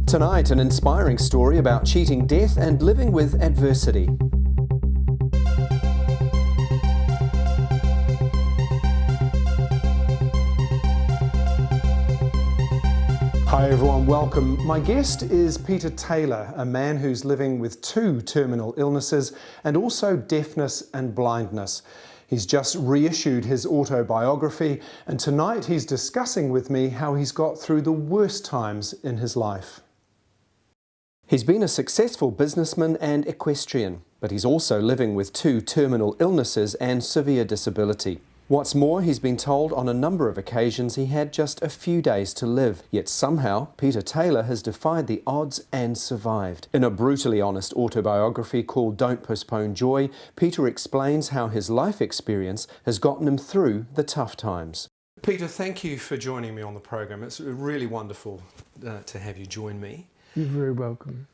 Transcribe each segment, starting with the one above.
Tonight, an inspiring story about cheating death and living with adversity. Hi everyone, welcome. My guest is Peter Taylor, a man who's living with 2 terminal illnesses and also deafness and blindness. He's just reissued his autobiography, and tonight he's discussing with me how he's got through the worst times in his life. He's been a successful businessman and equestrian, but he's also living with 2 terminal illnesses and severe disability. What's more, he's been told on a number of occasions he had just a few days to live, yet somehow Peter Taylor has defied the odds and survived. In a brutally honest autobiography called Don't Postpone Joy, Peter explains how his life experience has gotten him through the tough times. Peter, thank you for joining me on the program. It's really wonderful to have you join me. You're very welcome.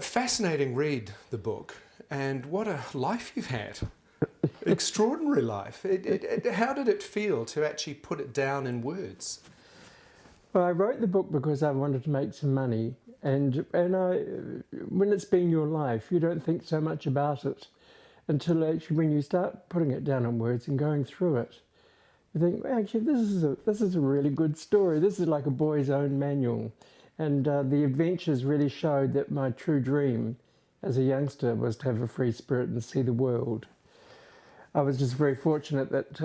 Fascinating read, the book, and what a life you've had. Extraordinary life. How did it feel to actually put it down in words? Well, I wrote the book because I wanted to make some money, and when it's been your life, you don't think so much about it until actually when you start putting it down in words and going through it, you think, well, actually, this is a really good story. This is like a boy's own manual, and the adventures really showed that my true dream as a youngster was to have a free spirit and see the world. I was just very fortunate that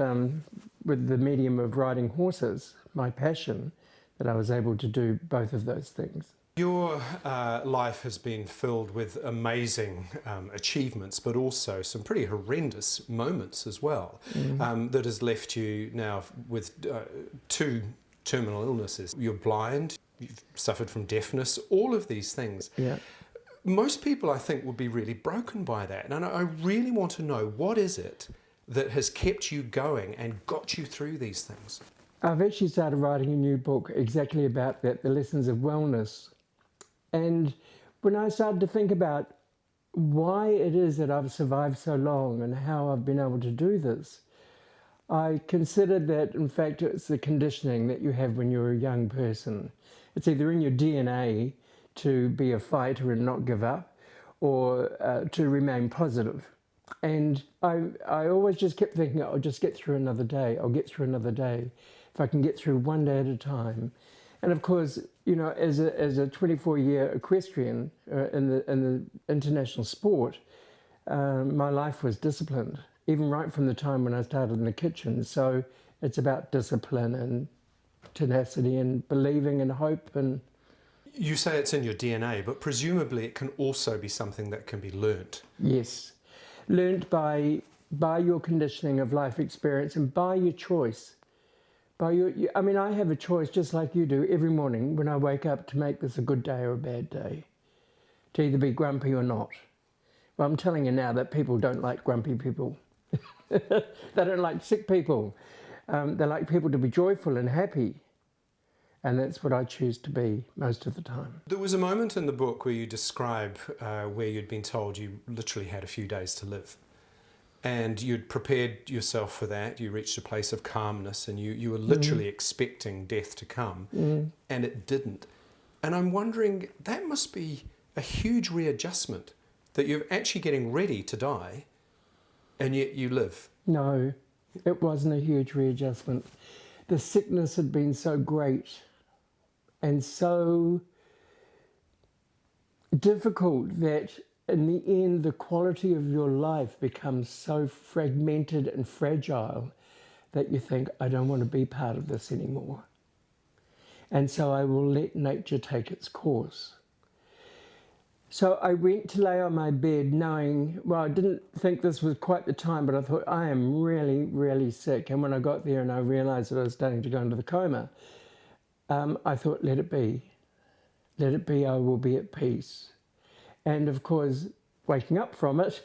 with the medium of riding horses, my passion, that I was able to do both of those things. Your life has been filled with amazing achievements, but also some pretty horrendous moments as well, that has left you now with 2 terminal illnesses. You're blind, you've suffered from deafness, all of these things. Yeah. Most people, I think, will be really broken by that. And I really want to know, what is it that has kept you going and got you through these things? I've actually started writing a new book exactly about that, the lessons of wellness. And when I started to think about why it is that I've survived so long and how I've been able to do this, I considered that, in fact, it's the conditioning that you have when you're a young person. It's either in your DNA to be a fighter and not give up, or to remain positive. And I always just kept thinking, I'll just get through another day, I'll get through another day, if I can get through one day at a time. And of course, you know, as a 24-year equestrian in the international sport, my life was disciplined, even right from the time when I started in the kitchen. So it's about discipline and tenacity and believing and hope. And you say it's in your DNA, but presumably it can also be something that can be learnt. Yes, learnt by your conditioning of life experience and by your choice. I mean, I have a choice just like you do every morning when I wake up to make this a good day or a bad day, to either be grumpy or not. Well, I'm telling you now that people don't like grumpy people. They don't like sick people. They like people to be joyful and happy. And that's what I choose to be most of the time. There was a moment in the book where you describe where you'd been told you literally had a few days to live. And you'd prepared yourself for that. You reached a place of calmness and you were literally expecting death to come, and it didn't. And I'm wondering, that must be a huge readjustment, that you're actually getting ready to die and yet you live. No, it wasn't a huge readjustment. The sickness had been so great and so difficult that in the end, the quality of your life becomes so fragmented and fragile that you think, I don't want to be part of this anymore. And so I will let nature take its course. So I went to lay on my bed knowing, well, I didn't think this was quite the time, but I thought, I am really, really sick. And when I got there and I realized that I was starting to go into the coma, I thought, let it be. Let it be, I will be at peace. And of course, waking up from it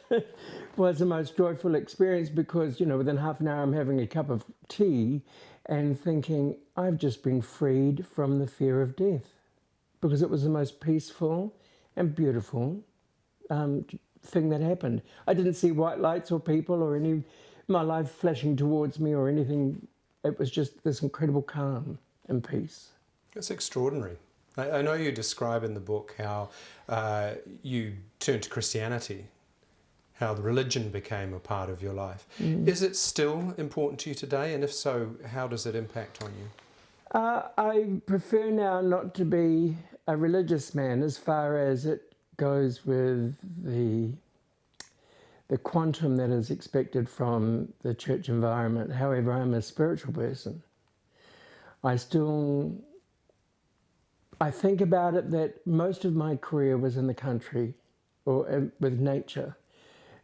was the most joyful experience because, you know, within half an hour I'm having a cup of tea and thinking, I've just been freed from the fear of death, because it was the most peaceful and beautiful thing that happened. I didn't see white lights or people or my life flashing towards me or anything. It was just this incredible calm and peace. It's extraordinary. I know you describe in the book how you turned to Christianity, how the religion became a part of your life. Is it still important to you today? And if so, how does it impact on you? I prefer now not to be a religious man as far as it goes with the quantum that is expected from the church environment. However, I'm a spiritual person. I think about it that most of my career was in the country or with nature.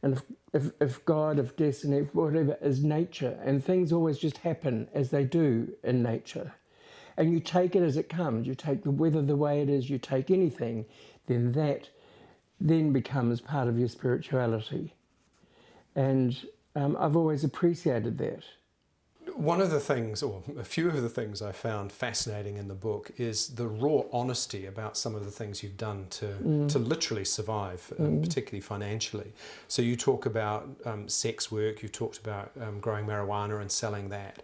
And if God, if destiny, if whatever is nature, and things always just happen as they do in nature. And you take it as it comes. You take the weather the way it is, you take anything, then that then becomes part of your spirituality. And I've always appreciated that. One of the things, or a few of the things I found fascinating in the book is the raw honesty about some of the things you've done to literally survive, particularly financially. So you talk about sex work, you talked about growing marijuana and selling that.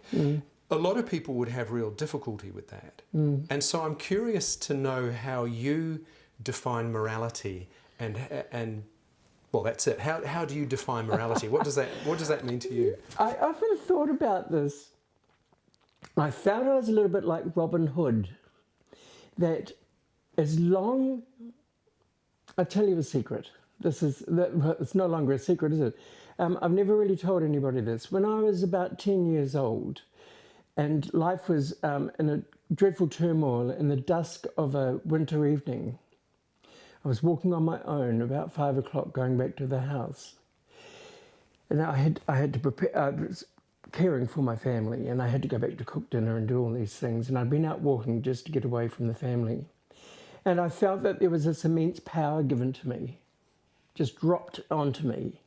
A lot of people would have real difficulty with that. And so I'm curious to know how you define morality and well, that's it. How do you define morality? What does that mean to you? I often thought about this. I found I was a little bit like Robin Hood. That as long, I'll tell you a secret. It's no longer a secret, is it? I've never really told anybody this. When I was about 10 years old, and life was in a dreadful turmoil in the dusk of a winter evening, I was walking on my own about 5 o'clock going back to the house. And I had to prepare, I was caring for my family and I had to go back to cook dinner and do all these things. And I'd been out walking just to get away from the family. And I felt that there was this immense power given to me, just dropped onto me.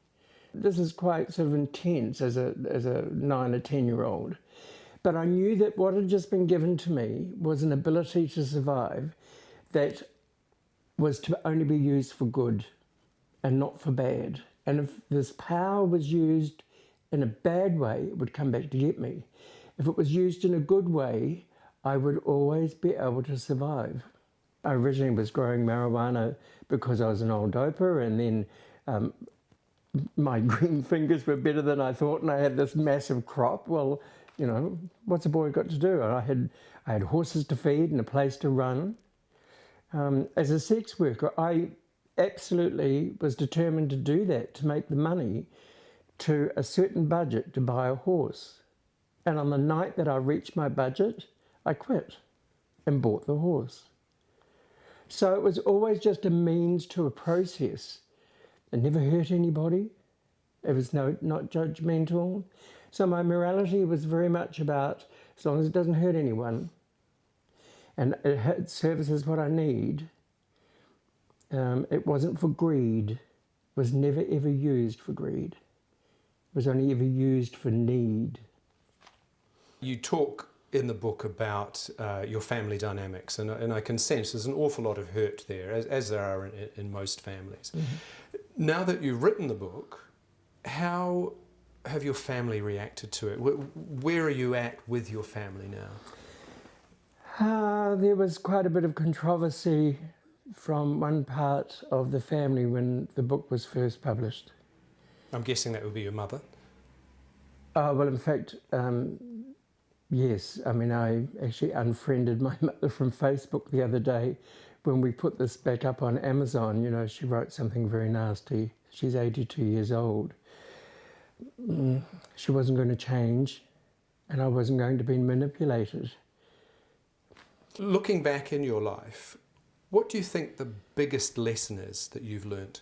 This is quite sort of intense as a 9 or 10-year-old. But I knew that what had just been given to me was an ability to survive that was to only be used for good and not for bad. And if this power was used in a bad way, it would come back to get me. If it was used in a good way, I would always be able to survive. I originally was growing marijuana because I was an old doper, and then my green fingers were better than I thought, and I had this massive crop. Well, you know, what's a boy got to do? I had horses to feed and a place to run. As a sex worker, I absolutely was determined to do that, to make the money to a certain budget to buy a horse. And on the night that I reached my budget, I quit and bought the horse. So it was always just a means to a process. It never hurt anybody. It was not judgmental. So my morality was very much about, as long as it doesn't hurt anyone, and it services what I need. It wasn't for greed. It was never ever used for greed. It was only ever used for need. You talk in the book about your family dynamics, and I can sense there's an awful lot of hurt there, as there are in most families. Now that you've written the book, how have your family reacted to it? Where are you at with your family now? There was quite a bit of controversy from one part of the family when the book was first published. I'm guessing that would be your mother. Well, in fact, yes. I mean, I actually unfriended my mother from Facebook the other day when we put this back up on Amazon. You know, she wrote something very nasty. She's 82 years old. She wasn't going to change, and I wasn't going to be manipulated. Looking back in your life, what do you think the biggest lesson is that you've learnt?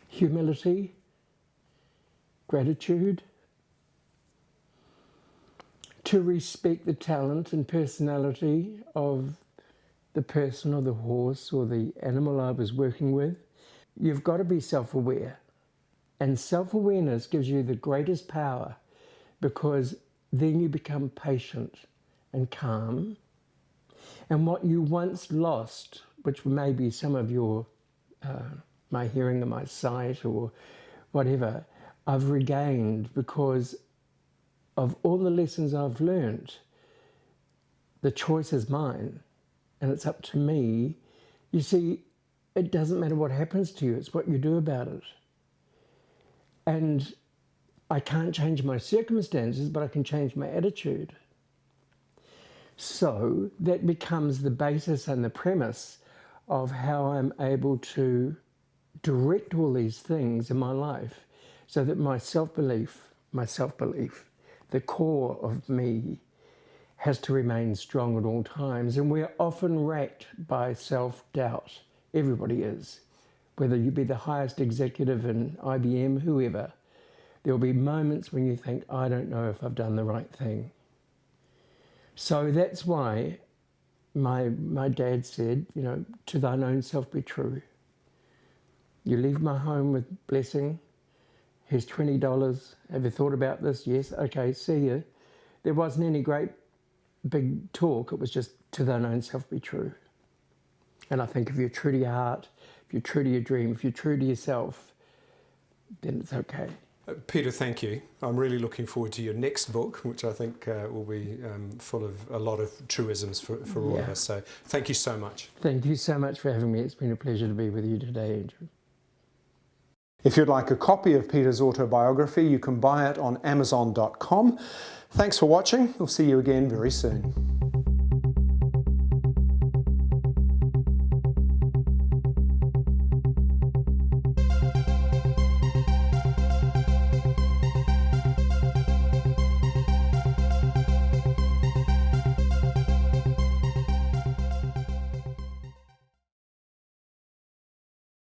Humility, gratitude, to respect the talent and personality of the person or the horse or the animal I was working with. You've got to be self-aware. And self-awareness gives you the greatest power, because then you become patient and calm. And what you once lost, which may be some of your, my hearing or my sight or whatever, I've regained because of all the lessons I've learned. The choice is mine. and it's up to me. You see, it doesn't matter what happens to you, it's what you do about it. And I can't change my circumstances, but I can change my attitude. So that becomes the basis and the premise of how I'm able to direct all these things in my life, so that my self-belief, the core of me, has to remain strong at all times. And we're often racked by self-doubt. Everybody is. Whether you be the highest executive in IBM, whoever, there will be moments when you think, I don't know if I've done the right thing. So that's why my dad said, you know, to thine own self be true. You leave my home with blessing. Here's $20. Have you thought about this? Yes. Okay, see you. There wasn't any great big talk. It was just to thine own self be true. And I think if you're true to your heart, if you're true to your dream, if you're true to yourself, then it's okay. Peter, thank you. I'm really looking forward to your next book, which I think will be full of a lot of truisms for all of us. So thank you so much. Thank you so much for having me. It's been a pleasure to be with you today, Andrew. If you'd like a copy of Peter's autobiography, you can buy it on Amazon.com. Thanks for watching. We'll see you again very soon.